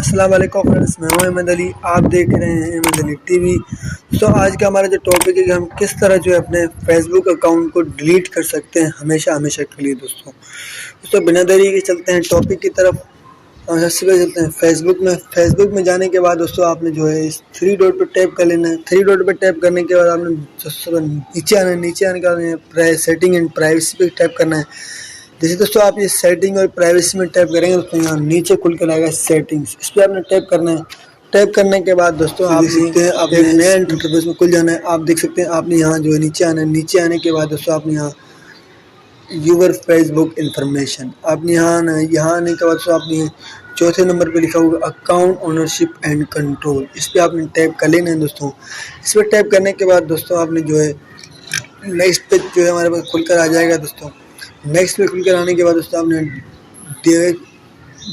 अस्सलाम वालेकुम फ्रेंड्स, मैं हूं अहमद अली। आप देख रहे हैं अहमद अली टीवी। तो आज का हमारा जो टॉपिक है कि हम किस तरह जो है अपने फेसबुक अकाउंट को डिलीट कर सकते हैं हमेशा हमेशा के लिए। दोस्तों बिना देरी के चलते हैं टॉपिक की तरफ। और सबसे पहले चलते हैं फेसबुक में जाने के बाद दोस्तों आपने जो है इस थ्री डॉट पर टैप कर लेना है। थ्री डॉट पर टैप करने के बाद आपने नीचे आना है। नीचे आने के बाद सेटिंग एंड प्राइवेसी पे टैप करना है। जैसे दोस्तों आप ये सेटिंग और प्राइवेसी में टैप करेंगे दोस्तों यहाँ नीचे खुल कर आएगा सेटिंग्स, इस पर आपने टैप करना है। टैप करने के बाद दोस्तों आप देख सकते हैं आप एक नया इंटरफेस में खुल जाना है। आप देख सकते हैं आपने यहाँ जो है नीचे आना है। नीचे आने के बाद दोस्तों आपने यहाँ यूर फेसबुक इन्फॉर्मेशन आपने यहाँ आना है। यहाँ आने के बाद दोस्तों आपने चौथे नंबर पे लिखा होगा अकाउंट ओनरशिप एंड कंट्रोल, इस पर आपने टैप कर लेना है दोस्तों। इस पर टैप करने के बाद दोस्तों आपने जो है नेक्स्ट पेज जो है हमारे पास खुलकर आ जाएगा दोस्तों। नेक्स्ट पे खुलकर आने के बाद दोस्तों आपने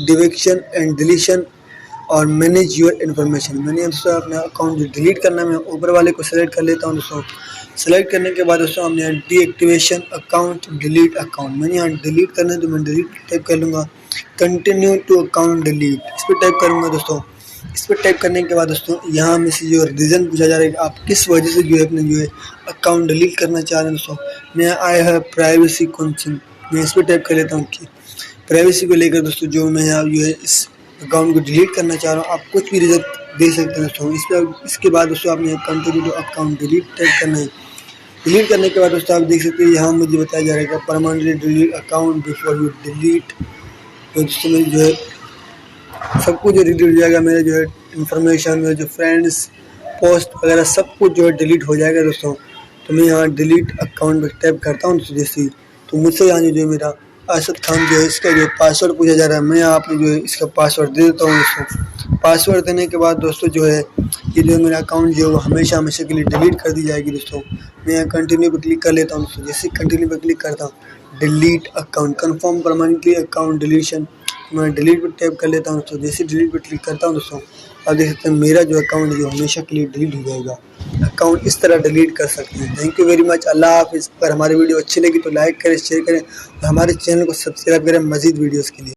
डिवेक्शन एंड डिलीशन और मैनेज योर इन्फॉर्मेशन, मैंने दोस्तों अपना अकाउंट जो डिलीट करना है मैं ऊपर वाले को सेलेक्ट कर लेता हूं दोस्तों। सेलेक्ट करने के बाद दोस्तों हमने यहाँ डीएक्टिवेशन अकाउंट डिलीट अकाउंट, मैंने यहाँ डिलीट करना है तो मैं डिलीट टाइप कर लूँगा। कंटिन्यू टू अकाउंट डिलीट, इस पर टाइप करूँगा दोस्तों। इस पर टाइप करने के बाद दोस्तों यहाँ में से जो रीज़न पूछा जा रहा है कि आप किस वजह से जो है अपने जो है अकाउंट डिलीट करना चाह रहे हैं दोस्तों। मैं आई हैव प्राइवेसी कंसर्न, मैं इस पर टाइप कर लेता हूँ कि प्राइवेसी को लेकर दोस्तों जो मैं यहाँ जो है इस अकाउंट को डिलीट करना चाह रहा हूँ। आप कुछ भी रीज़न दे सकते हैं दोस्तों। इसके बाद दोस्तों आपने continue to account delete type करना है। डिलीट करने के बाद दोस्तों आप देख सकते हैं यहाँ मुझे बताया जा रहा है कि permanently delete account before you delete. तो दोस्तों मेरी जो है सब कुछ जो डिलीट हो जाएगा, मेरे जो है इन्फॉर्मेशन, मेरे जो फ्रेंड्स पोस्ट वगैरह सब कुछ जो है डिलीट हो जाएगा दोस्तों। तो मैं यहाँ डिलीट अकाउंट पर टैप करता हूँ दोस्तों। जैसे तो मुझसे यहाँ जो है मेरा असद खान जो है इसका जो पासवर्ड पूछा जा रहा है, मैं यहाँ पे जो है इसका पासवर्ड दे देता हूँ दोस्तों। पासवर्ड देने के बाद दोस्तों जो है ये जो मेरा अकाउंट जो है वो हमेशा हमेशा के लिए डिलीट कर दी जाएगी दोस्तों। मैं यहाँ कंटिन्यू पर क्लिक कर लेता हूँ दोस्तों। जैसे कंटिन्यू पर क्लिक करता हूँ delete account confirm permanently account deletion, मैं डिलीट पर टैप कर लेता हूँ दोस्तों। जैसे डिलीट पर क्लिक करता हूँ दोस्तों आप देख सकते हैं मेरा जो अकाउंट जो हमेशा के लिए डिलीट हो जाएगा। अकाउंट इस तरह डिलीट कर सकते हैं। Thank you very much. अल्लाह हाफिज़। अगर हमारी वीडियो अच्छी लगी तो लाइक करें, शेयर करें और हमारे चैनल को सब्सक्राइब करें मज़ीद वीडियोज़ के लिए।